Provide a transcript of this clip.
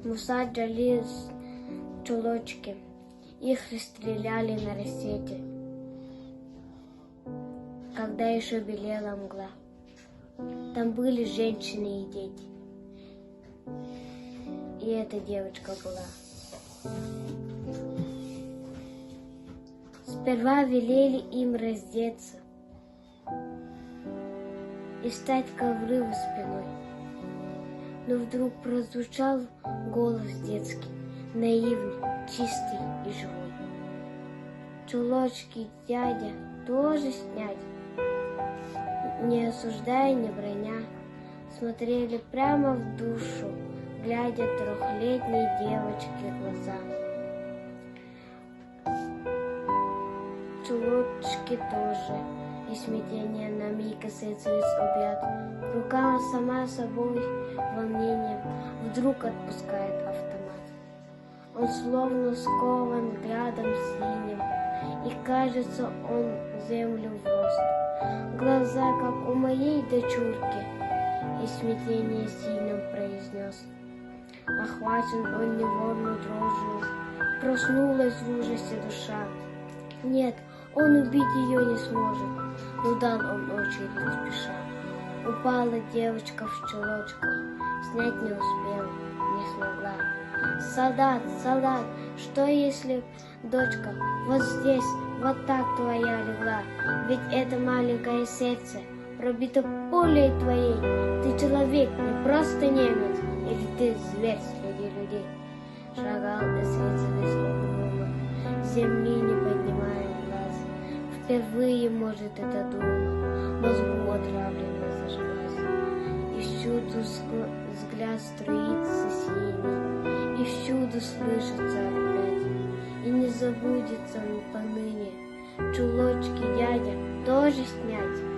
Муса Джалил, чулочки, их расстреляли на рассвете, когда еще белела мгла. Там были женщины и дети, и эта девочка была. Сперва велели им раздеться и встать ковры за спиной. Но вдруг прозвучал голос детский, наивный, чистый и живой. Чулочки дядя тоже снять, не осуждая, не броня, смотрели прямо в душу, глядя трехлетней девочке в глаза. Чулочки тоже, и смятение на миг касается объят, рука сама собой волнением вдруг отпускает автомат. Он словно скован взглядом синим, и кажется, он землю в рост. Глаза, как у моей дочурки, и смятение сильным произнес. Охвачен он невольно дрожью, проснулась в ужасе душа. Нет, он убить ее не сможет, но дал он очередь спеша. Упала девочка в чулочках, снять не успела, не смогла. Солдат, солдат, что если дочка вот здесь, вот так твоя легла? Ведь это маленькое сердце пробито пулей твоей. Ты человек, не просто немец, или ты зверь среди людей. Шагал и светились угрюмо, земли не поднимая глаз. Впервые, может, это дума, мозгу отравленно зажглась. И всюду взгляд струится синий, и всюду слышится опять. И не забудется поныне чулочки дядя тоже снять.